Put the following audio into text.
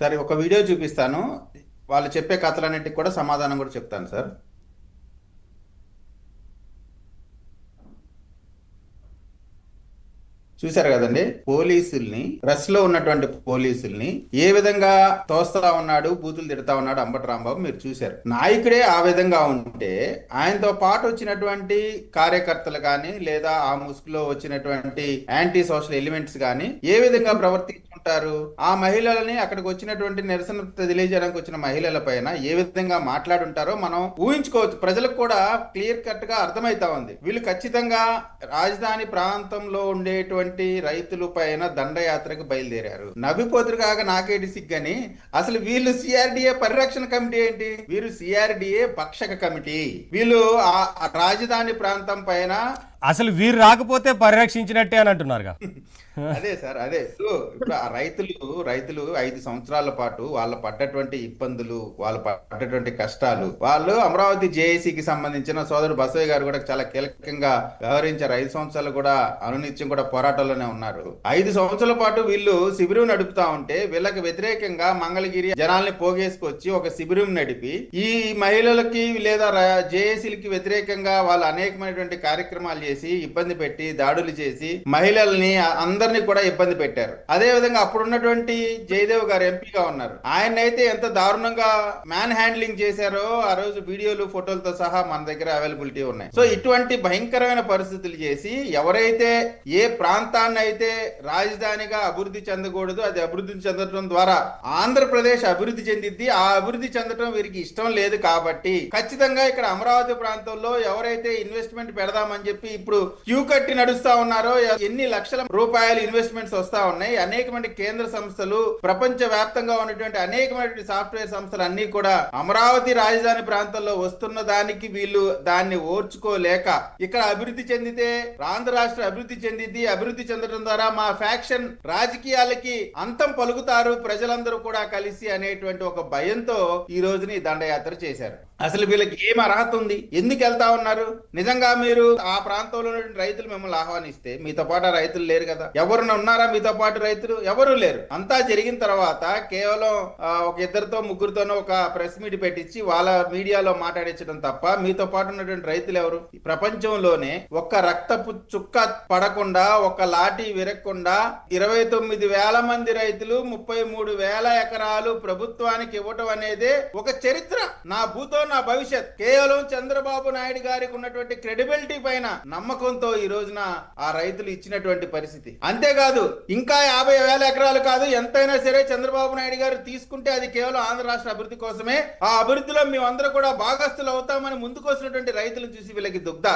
సరే, ఒక వీడియో చూపిస్తాను. వాళ్ళు చెప్పే కథలన్నిటికి కూడా సమాధానం కూడా చెప్తాను సార్. చూశారు కదండి, పోలీసుల్ని ప్రెస్ లో ఉన్నటువంటి పోలీసుల్ని ఏ విధంగా తోస్తా ఉన్నాడు, బూతులు తిడతా ఉన్నాడు అంబటి రాంబాబు. మీరు చూశారు. నాయకుడే ఆ విధంగా ఉంటే ఆయనతో పాటు వచ్చినటువంటి కార్యకర్తలు కానీ లేదా ఆ ముసుగులో వచ్చినటువంటి యాంటీ సోషల్ ఎలిమెంట్స్ కానీ ఏ విధంగా ప్రవర్తించుంటారు? ఆ మహిళలని, అక్కడికి వచ్చినటువంటి నిరసన తెలియజేయడానికి వచ్చిన మహిళల పైన ఏ విధంగా మాట్లాడుంటారో మనం ఊహించుకోవచ్చు. ప్రజలకు కూడా క్లియర్ కట్ గా అర్థమైతా ఉంది. వీళ్ళు ఖచ్చితంగా రాజధాని ప్రాంతంలో ఉండేటువంటి రైతుల పైన దండయాత్రకు బయలుదేరారు. నవ్విపోతురు కాక నాకేటి సిగ్గని. అసలు వీళ్ళు సిఆర్డిఏ పరిరక్షణ కమిటీ ఏంటి? వీరు సిఆర్డిఏ భక్షక కమిటీ. వీళ్ళు ఆ రాజధాని ప్రాంతం పైన అసలు వీరు రాకపోతే పరిరక్షించినట్టే అని అంటున్నారుగా. అదే సార్, అదే ఇప్పుడు ఆ రైతులు 5 సంవత్సరాల పాటు వాళ్ళు పడ్డటువంటి ఇబ్బందులు, వాళ్ళు పడ్డటువంటి కష్టాలు, వాళ్ళు అమరావతి జేఏసీకి సంబంధించిన సోదరుడు బసవయ్య గారు కూడా చాలా కీలకంగా వ్యవహరించారు. 5 సంవత్సరాలు కూడా అనునిత్యం కూడా పోరాటంలోనే ఉన్నారు. 5 సంవత్సరాల పాటు వీళ్ళు శిబిరం నడుపుతా ఉంటే వీళ్ళకి వ్యతిరేకంగా మంగళగిరి జనాల్ని పోగేసుకొచ్చి ఒక శిబిరం నడిపి ఈ మహిళలకి లేదా జేఏసీలకి వ్యతిరేకంగా వాళ్ళు అనేకమైనటువంటి కార్యక్రమాలు చేసి ఇబ్బంది పెట్టి దాడులు చేసి మహిళల్ని అందరినీ కూడా ఇబ్బంది పెట్టారు. అదే విధంగా అప్పుడున్నటువంటి జయదేవ్ గారు ఎంపీగా ఉన్నారు. ఆయన అయితే ఎంత దారుణంగా మ్యాన్ హ్యాండ్లింగ్ చేశారో ఆ రోజు వీడియోలు ఫోటోలతో సహా మన దగ్గర అవైలబిలిటీ ఉన్నాయి. సో ఇటువంటి భయంకరమైన పరిస్థితులు చేసి ఎవరైతే ఏ ప్రాంతాన్ని అయితే రాజధానిగా అభివృద్ధి చెందకూడదు, అది అభివృద్ధి చెందడం ద్వారా ఆంధ్రప్రదేశ్ అభివృద్ధి చెందిద్ది, ఆ అభివృద్ధి చెందడం వీరికి ఇష్టం లేదు కాబట్టి ఖచ్చితంగా ఇక్కడ అమరావతి ప్రాంతంలో ఎవరైతే ఇన్వెస్ట్మెంట్ పెడదామని చెప్పి ఇప్పుడు క్యూ కట్టి నడుస్తా ఉన్నారో, ఎన్ని లక్షల రూపాయలు ఇన్వెస్ట్మెంట్స్ వస్తా ఉన్నాయి. అనేకమంది కేంద్ర సంస్థలు, ప్రపంచ వ్యాప్తంగా ఉన్నటువంటి అనేకమైనటువంటి సాఫ్ట్వేర్ సంస్థలు అన్ని కూడా అమరావతి రాజధాని ప్రాంతంలో వస్తున్న దానికి వీళ్ళు దాన్ని ఓర్చుకోలేక ఇక్కడ అభివృద్ధి చెందితే ఆంధ్ర రాష్ట్ర అభివృద్ధి చెందిద్ది, అభివృద్ధి చెందడం ద్వారా మా ఫ్యాక్షన్ రాజకీయాలకి అంతం పలుకుతారు ప్రజలందరూ కూడా కలిసి అనేటువంటి ఒక భయంతో ఈ రోజుని దండయాత్ర చేశారు. అసలు వీళ్ళకి ఏం అర్హత ఉంది? ఎందుకు వెళ్తా ఉన్నారు? నిజంగా మీరు ఆ ప్రాంతంలో రైతులు మిమ్మల్ని ఆహ్వానిస్తే మీతో పాటు రైతులు లేరు కదా. ఎవరు ఉన్నారా మీతో పాటు రైతులు? ఎవరు లేరు. అంతా జరిగిన తర్వాత కేవలం ఒక ఇద్దరితో ముగ్గురితోనో ఒక ప్రెస్ మీట్ పెట్టించి వాళ్ళ మీడియాలో మాట్లాడించడం తప్ప మీతో పాటు ఉన్నటువంటి రైతులు ఎవరు? ప్రపంచంలోనే ఒక్క రక్తపు చుక్క పడకుండా, ఒక్క లాఠీ విరగకుండా 29,000 మంది రైతులు 33,000 ఎకరాలు ప్రభుత్వానికి ఇవ్వటం అనేది ఒక చరిత్ర. నా భూతో నా భవిష్యత్. కేవలం చంద్రబాబు నాయుడు గారికి ఉన్నటువంటి క్రెడిబిలిటీ పైన నమ్మకంతో ఈ రోజున ఆ రైతులు ఇచ్చినటువంటి పరిస్థితి. అంతేకాదు, ఇంకా 50,000 ఎకరాలు కాదు, ఎంతైనా సరే చంద్రబాబు నాయుడు గారు తీసుకుంటే అది కేవలం ఆంధ్ర రాష్ట్ర అభివృద్ధి కోసమే. ఆ అభివృద్ధిలో మేమందరూ కూడా భాగస్థులు అవుతామని ముందుకు వచ్చినటువంటి రైతులు చూసి వీళ్ళకి దుగ్ధ.